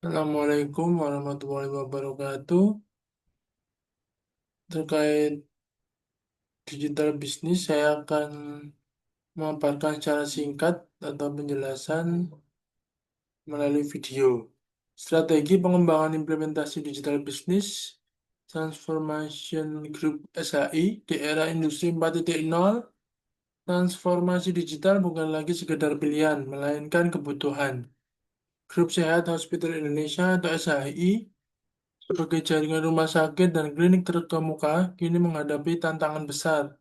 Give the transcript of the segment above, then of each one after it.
Assalamualaikum warahmatullahi wabarakatuh. Terkait digital bisnis, saya akan memaparkan secara singkat atau penjelasan melalui video. Strategi pengembangan implementasi digital bisnis Transformation Group SHI di era Industri 4.0. Transformasi digital bukan lagi sekedar pilihan, melainkan kebutuhan. Grup Sehat Hospital Indonesia atau SHI sebagai jaringan rumah sakit dan klinik terkemuka kini menghadapi tantangan besar.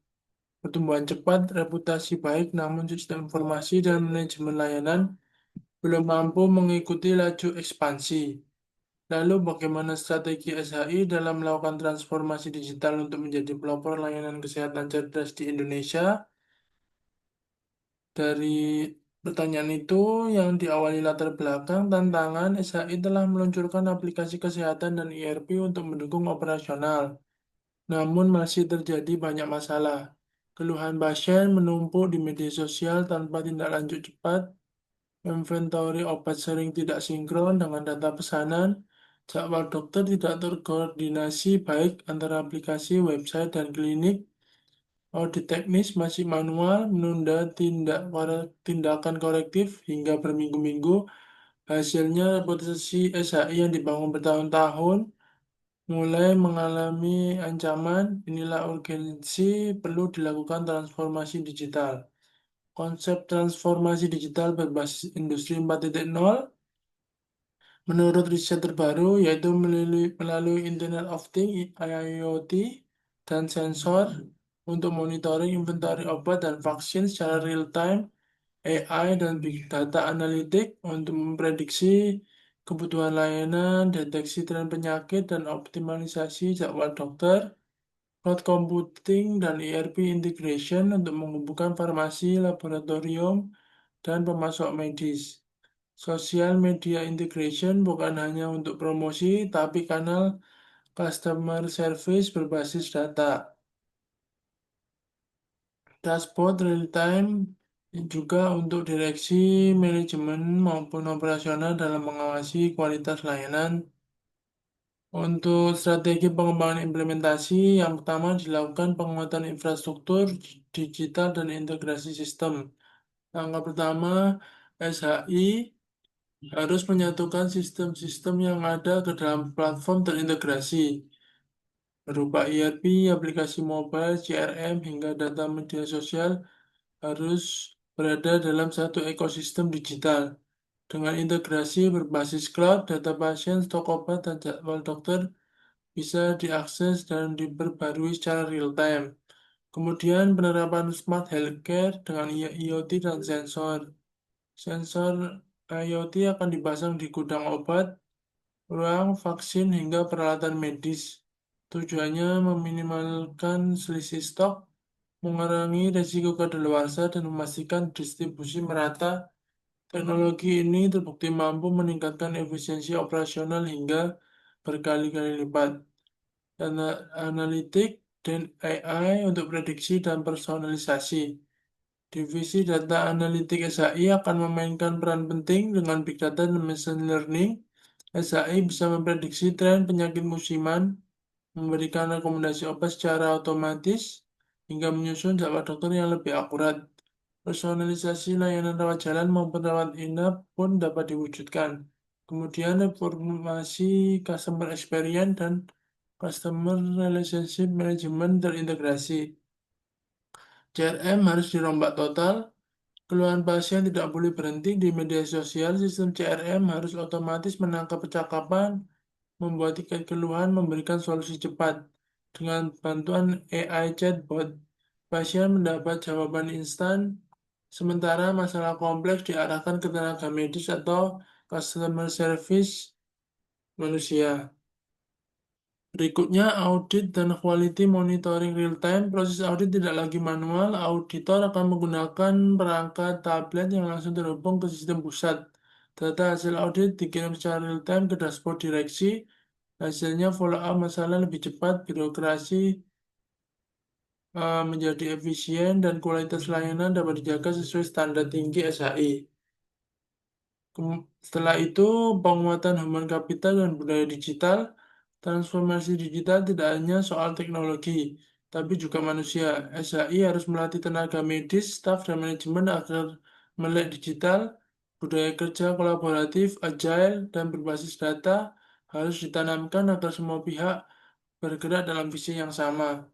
Pertumbuhan cepat, reputasi baik, namun sistem informasi dan manajemen layanan belum mampu mengikuti laju ekspansi. Lalu bagaimana strategi SHI dalam melakukan transformasi digital untuk menjadi pelopor layanan kesehatan cerdas di Indonesia? Dari pertanyaan itu yang diawali latar belakang tantangan, SHI telah meluncurkan aplikasi kesehatan dan ERP untuk mendukung operasional. Namun masih terjadi banyak masalah. Keluhan pasien menumpuk di media sosial tanpa tindak lanjut cepat, inventory obat sering tidak sinkron dengan data pesanan, jadwal dokter tidak terkoordinasi baik antara aplikasi, website, dan klinik, audit teknis masih manual, menunda tindakan korektif hingga berminggu-minggu, hasilnya reputasi SHI yang dibangun bertahun-tahun mulai mengalami ancaman. Inilah urgensi perlu dilakukan transformasi digital. Konsep transformasi digital berbasis Industri 4.0 menurut riset terbaru yaitu melalui Internet of Things IoT dan sensor untuk monitoring inventory obat dan vaksin secara real time, AI dan big data analytic untuk memprediksi kebutuhan layanan, deteksi tren penyakit, dan optimalisasi jadwal dokter, cloud computing, dan ERP integration untuk menghubungkan farmasi, laboratorium, dan pemasok medis. Social media integration bukan hanya untuk promosi, tapi kanal customer service berbasis data. Dashboard real time juga untuk direksi, manajemen, maupun operasional dalam mengawasi kualitas layanan. Untuk strategi pengembangan implementasi, yang pertama dilakukan penguatan infrastruktur digital dan integrasi sistem. Langkah pertama, SHI harus menyatukan sistem-sistem yang ada ke dalam platform terintegrasi, berupa ERP, aplikasi mobile, CRM, hingga data media sosial harus berada dalam satu ekosistem digital. Dengan integrasi berbasis cloud, data pasien, stok obat, dan jadwal dokter bisa diakses dan diperbarui secara real-time. Kemudian penerapan smart healthcare dengan IoT dan sensor. Sensor IoT akan dipasang di gudang obat, ruang vaksin, hingga peralatan medis. Tujuannya meminimalkan selisih stok, mengurangi risiko kadaluarsa, dan memastikan distribusi merata. Teknologi ini terbukti mampu meningkatkan efisiensi operasional hingga berkali-kali lipat. Data analitik dan AI untuk prediksi dan personalisasi. Divisi data analitik SHI akan memainkan peran penting dengan big data dan machine learning. SHI bisa memprediksi tren penyakit musiman, memberikan rekomendasi obat secara otomatis, hingga menyusun jadwal dokter yang lebih akurat. Personalisasi layanan rawat jalan maupun rawat inap pun dapat diwujudkan. Kemudian reformasi customer experience dan customer relationship management terintegrasi. CRM harus dirombak total. Keluhan pasien tidak boleh berhenti di media sosial. Sistem CRM harus otomatis menangkap percakapan, membuat tiket keluhan, memberikan solusi cepat. Dengan bantuan AI chatbot, pasien mendapat jawaban instan, sementara masalah kompleks diarahkan ke tenaga medis atau customer service manusia. Berikutnya, audit dan quality monitoring real time. Proses audit tidak lagi manual. Auditor akan menggunakan perangkat tablet yang langsung terhubung ke sistem pusat. Data hasil audit dikirim secara real time ke dashboard direksi. Hasilnya follow up masalah lebih cepat, birokrasi menjadi efisien, dan kualitas layanan dapat dijaga sesuai standar tinggi SHI. Setelah itu, penguatan human capital dan budaya digital, transformasi digital tidak hanya soal teknologi, tapi juga manusia. SHI harus melatih tenaga medis, staf, dan manajemen agar melek digital, budaya kerja kolaboratif, agile, dan berbasis data harus ditanamkan agar semua pihak bergerak dalam visi yang sama.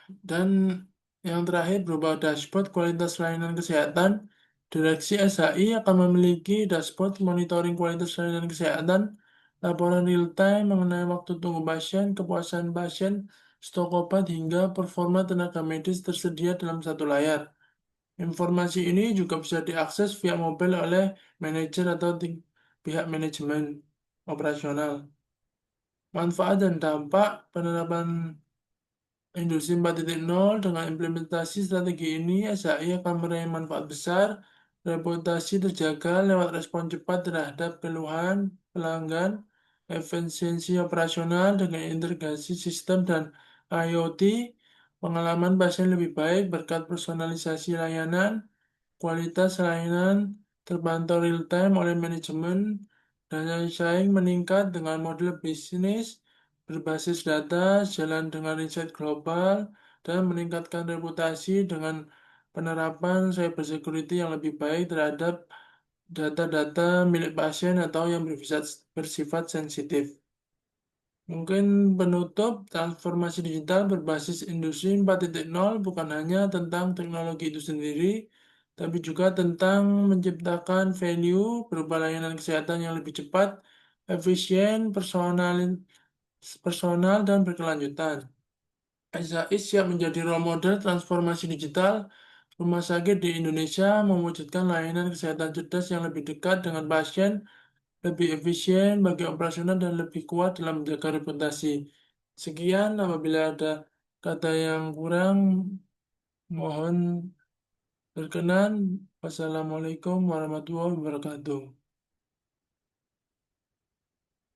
Dan yang terakhir berupa dashboard kualitas layanan kesehatan. Direksi SHI akan memiliki dashboard monitoring kualitas layanan kesehatan, laporan real-time mengenai waktu tunggu pasien, kepuasan pasien, stok obat, hingga performa tenaga medis tersedia dalam satu layar. Informasi ini juga bisa diakses via mobile oleh manajer atau pihak manajemen operasional. Manfaat dan dampak penerapan Industri 4.0 dengan implementasi strategi ini, SHI akan meraih manfaat besar, reputasi terjaga lewat respon cepat terhadap keluhan pelanggan, efisiensi operasional dengan integrasi sistem dan IoT, pengalaman pasien lebih baik berkat personalisasi layanan, kualitas layanan terpantau real-time oleh manajemen, daya saing meningkat dengan model bisnis berbasis data, jalan dengan riset global, dan meningkatkan reputasi dengan penerapan cybersecurity yang lebih baik terhadap data-data milik pasien atau yang bersifat sensitif. Mungkin penutup, transformasi digital berbasis industri 4.0 bukan hanya tentang teknologi itu sendiri, tapi juga tentang menciptakan value berupa layanan kesehatan yang lebih cepat, efisien, personal, dan berkelanjutan. SAI siap menjadi role model transformasi digital. Rumah sakit di Indonesia mewujudkan layanan kesehatan cerdas yang lebih dekat dengan pasien, lebih efisien bagi operasional, dan lebih kuat dalam menjaga reputasi. Sekian, apabila ada kata yang kurang, mohon berkenan. Wassalamualaikum warahmatullahi wabarakatuh.